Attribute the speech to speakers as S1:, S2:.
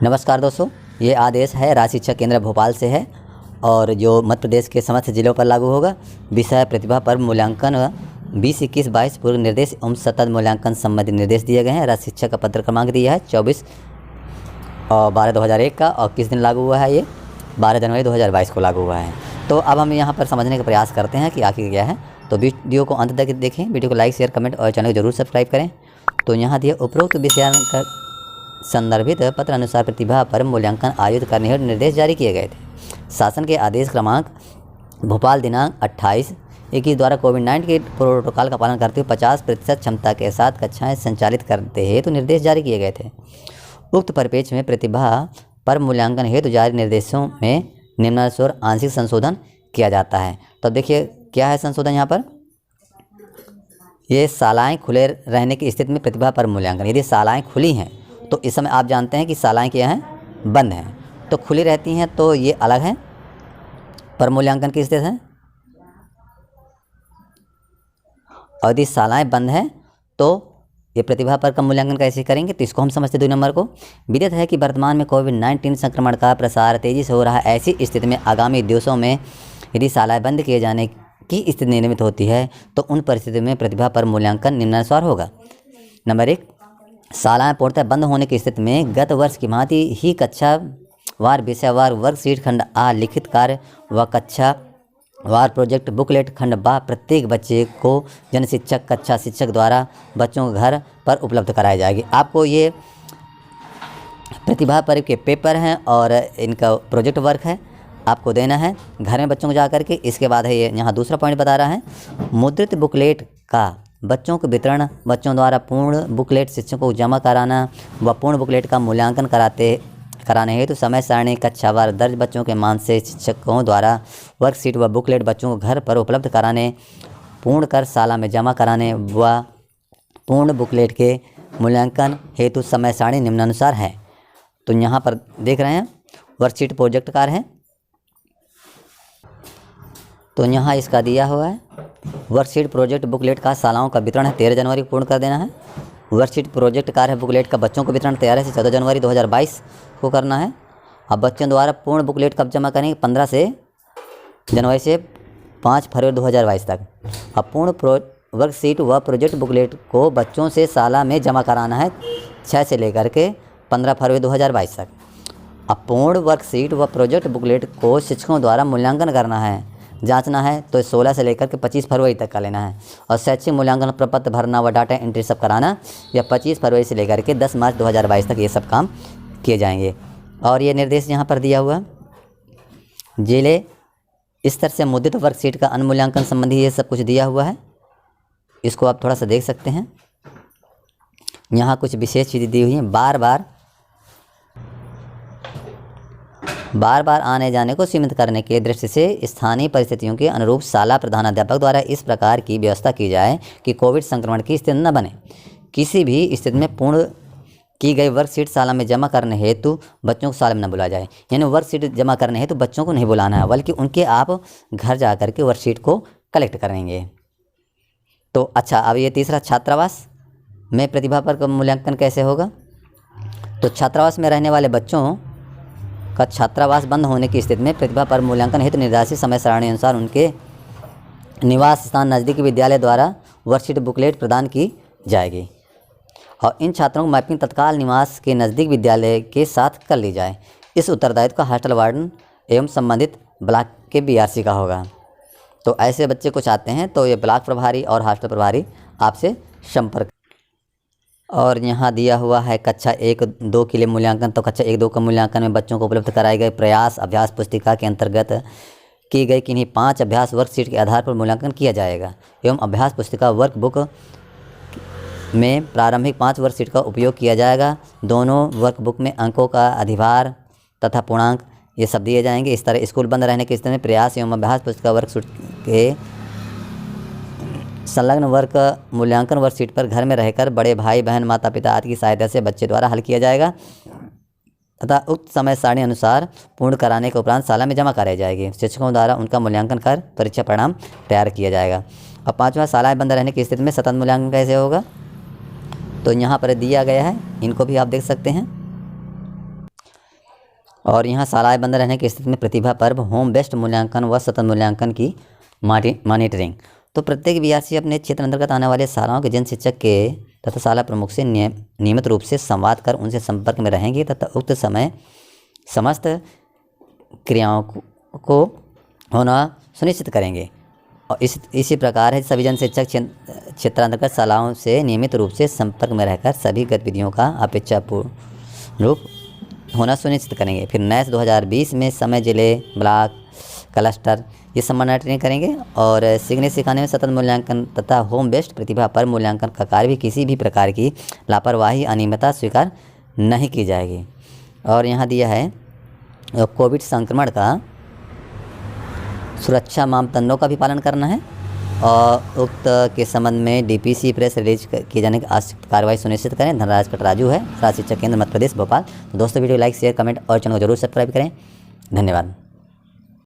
S1: नमस्कार दोस्तों, ये आदेश है राज्य शिक्षा केंद्र भोपाल से है और जो मध्य प्रदेश के समस्त जिलों पर लागू होगा। विषय प्रतिभा पर मूल्यांकन 20-21-22 पूर्व निर्देश एवं सतत मूल्यांकन संबंधी निर्देश दिए गए हैं। राज्य शिक्षा का पत्र क्रमांक दिया है 24/12/2001 का और किस दिन लागू हुआ है? ये 12 जनवरी 2022 को लागू हुआ है। तो अब हम यहाँ पर समझने का प्रयास करते हैं कि आखिर क्या है। तो वीडियो को अंत तक देखें, वीडियो को लाइक शेयर कमेंट और चैनल को जरूर सब्सक्राइब करें। तो यहाँ दिए उपरोक्त विषय संदर्भित पत्र अनुसार प्रतिभा पर मूल्यांकन आयोजित करने हेतु निर्देश जारी किए गए थे। शासन के आदेश क्रमांक भोपाल दिनांक 28/21 द्वारा कोविड-19 के प्रोटोकॉल का पालन करते हुए 50% क्षमता के साथ कक्षाएं संचालित करते हेतु निर्देश जारी किए गए थे। उक्त परिप्रेक्ष्य में प्रतिभा पर मूल्यांकन हेतु जारी निर्देशों में निम्नानुसार आंशिक संशोधन किया जाता है। तो देखिए क्या है संशोधन यहाँ पर। ये शालाएँ खुले रहने की स्थिति में प्रतिभा पर मूल्यांकन, यदि शालाएँ खुली हैं तो इस समय आप जानते हैं कि शालाएँ क्या हैं, बंद हैं। तो खुली रहती हैं तो ये अलग है, पर मूल्यांकन की स्थिति है। और यदि शालाएँ बंद हैं तो ये प्रतिभा पर का मूल्यांकन कैसे करेंगे, तो इसको हम समझते 2 नंबर को। विदित है कि वर्तमान में कोविड-19 संक्रमण का प्रसार तेजी से हो रहा है। ऐसी स्थिति में आगामी दिवसों में यदि शालाएँ बंद किए जाने की स्थिति निर्मित होती है तो उन परिस्थितियों में प्रतिभा पर मूल्यांकन निम्नानुसार होगा। नंबर 1, शालाएँ पूर्णतः बंद होने की स्थिति में गत वर्ष की भांति ही कक्षावार विषयवार वर्कशीट खंड आ लिखित कार्य व कक्षावार प्रोजेक्ट बुकलेट खंड बा प्रत्येक बच्चे को जन शिक्षक कक्षा शिक्षक द्वारा बच्चों के घर पर उपलब्ध कराई जाएगी। आपको ये प्रतिभा पर के पेपर हैं और इनका प्रोजेक्ट वर्क है, आपको देना है घर में बच्चों को जा करके। इसके बाद है ये यहाँ दूसरा पॉइंट बता रहा है, मुद्रित बुकलेट का बच्चों को वितरण, बच्चों द्वारा पूर्ण बुकलेट शिक्षकों को जमा कराना व पूर्ण बुकलेट का मूल्यांकन कराने हेतु समय सारणी कक्षावार दर्ज बच्चों के मान से शिक्षकों द्वारा वर्कशीट व बुकलेट बच्चों को घर पर उपलब्ध कराने, पूर्ण कर शाला में जमा कराने व पूर्ण बुकलेट के मूल्यांकन हेतु समय सारणी निम्नानुसार है। तो यहाँ पर देख रहे हैं वर्कशीट प्रोजेक्ट कार्य है, तो यहाँ इसका दिया हुआ है वर्कशीट प्रोजेक्ट बुकलेट का शालाओं का वितरण है 13 जनवरी को पूर्ण कर देना है। वर्कशीट प्रोजेक्ट कार्य है बुकलेट का बच्चों को वितरण 13 से 14 जनवरी 2022 को करना है। अब बच्चों द्वारा पूर्ण बुकलेट कब जमा करेंगे? 15 जनवरी से 5 फरवरी 2022 तक। अब पूर्ण वर्कशीट व प्रोजेक्ट बुकलेट को बच्चों से शाला में जमा कराना है 6 से लेकर के 15 फरवरी 2022 तक। अब पूर्ण वर्कशीट व प्रोजेक्ट बुकलेट को शिक्षकों द्वारा मूल्यांकन करना है, जांचना है तो 16 से लेकर के 25 फरवरी तक का लेना है। और शैक्षिक मूल्यांकन प्रपत्र भरना व डाटा एंट्री सब कराना या 25 फरवरी से लेकर के 10 मार्च 2022 तक ये सब काम किए जाएंगे। और ये निर्देश यहाँ पर दिया हुआ जिले स्तर से मुद्रित वर्कशीट का अनुमूल्यांकन संबंधी ये सब कुछ दिया हुआ है, इसको आप थोड़ा सा देख सकते हैं। यहाँ कुछ विशेष चीज़ें दी हुई हैं। बार बार आने जाने को सीमित करने की दृष्टि से स्थानीय परिस्थितियों के अनुरूप शाला प्रधानाध्यापक द्वारा इस प्रकार की व्यवस्था की जाए कि कोविड संक्रमण की स्थिति न बने। किसी भी स्थिति में पूर्ण की गई वर्कशीट शाला में जमा करने हेतु बच्चों को शाला में न बुलाया जाए। यानी वर्कशीट जमा करने हेतु बच्चों को नहीं बुलाना है, बल्कि उनके आप घर जा कर के वर्कशीट को कलेक्ट करेंगे। तो अच्छा, अब ये तीसरा, छात्रावास में प्रतिभा पर मूल्यांकन कैसे होगा। तो छात्रावास में रहने वाले बच्चों का छात्रावास बंद होने की स्थिति में प्रतिभा पर मूल्यांकन हेतु निर्धारित समय सारणी अनुसार उनके निवास स्थान नज़दीकी विद्यालय द्वारा वर्कशीट बुकलेट प्रदान की जाएगी। और इन छात्रों को मैपिंग तत्काल निवास के नज़दीक विद्यालय के साथ कर ली जाए। इस उत्तरदायित्व का हॉस्टल वार्डन एवं संबंधित ब्लॉक के BRC का होगा। तो ऐसे बच्चे कुछ आते हैं तो ये ब्लॉक प्रभारी और हॉस्टल प्रभारी आपसे संपर्क। और यहाँ दिया हुआ है कक्षा 1-2 के लिए मूल्यांकन। तो कक्षा 1-2 का मूल्यांकन में बच्चों को उपलब्ध कराए गए प्रयास अभ्यास पुस्तिका के अंतर्गत की गई किन्हीं 5 अभ्यास वर्कशीट के आधार पर मूल्यांकन किया जाएगा एवं अभ्यास पुस्तिका वर्कबुक में प्रारंभिक 5 वर्कशीट का उपयोग किया जाएगा। दोनों वर्कबुक में अंकों का अधिभार तथा पूर्णांक ये सब दिए जाएंगे। इस तरह स्कूल बंद रहने की स्थिति में प्रयास एवं अभ्यास पुस्तिका वर्कशीट के संलग्न वर्क मूल्यांकन वर्कशीट पर घर में रहकर बड़े भाई बहन माता पिता आदि की सहायता से बच्चे द्वारा हल किया जाएगा तथा उक्त समय सारणी अनुसार पूर्ण कराने के उपरांत शाला में जमा कराई जाएगी। शिक्षकों द्वारा उनका मूल्यांकन कर परीक्षा परिणाम तैयार किया जाएगा। अब 5वां, शालाएं बंद रहने की स्थिति में सतत मूल्यांकन कैसे होगा। तो यहाँ पर दिया गया है, इनको भी आप देख सकते हैं। और यहाँ शालाएँ बंद रहने की स्थिति में प्रतिभा पर्व, होम बेस्ड मूल्यांकन व सतत मूल्यांकन की मॉनिटरिंग। तो प्रत्येक बीआरसी अपने क्षेत्र अंतर्गत आने वाले शालाओं के जन शिक्षक के तथा शाला प्रमुख से नियमित रूप से संवाद कर उनसे संपर्क में रहेंगे तथा उक्त समय समस्त क्रियाओं को होना सुनिश्चित करेंगे। और इसी प्रकार है सभी जन शिक्षक क्षेत्रांतर्गत शालाओं से नियमित रूप से संपर्क में रहकर सभी गतिविधियों का अपेक्षापूर्ण रूप होना सुनिश्चित करेंगे। फिर NES 2020 में समय, जिले, ब्लॉक, क्लस्टर ये सब मॉनिटरिंग करेंगे। और सीखने सिखाने में सतत मूल्यांकन तथा होम बेस्ड प्रतिभा पर मूल्यांकन का कार्य भी किसी भी प्रकार की लापरवाही, अनियमितता स्वीकार नहीं की जाएगी। और यहाँ दिया है कोविड संक्रमण का सुरक्षा मापदंडों का भी पालन करना है और उक्त के संबंध में DPC प्रेस रिलीज किए जाने की आवश्यक कार्रवाई सुनिश्चित करें। धनराज कटराजू है, शाला शिक्षा केंद्र मध्य प्रदेश भोपाल। तो दोस्तों वीडियो लाइक, शेयर, कमेंट और चैनल को जरूर सब्सक्राइब करें। धन्यवाद।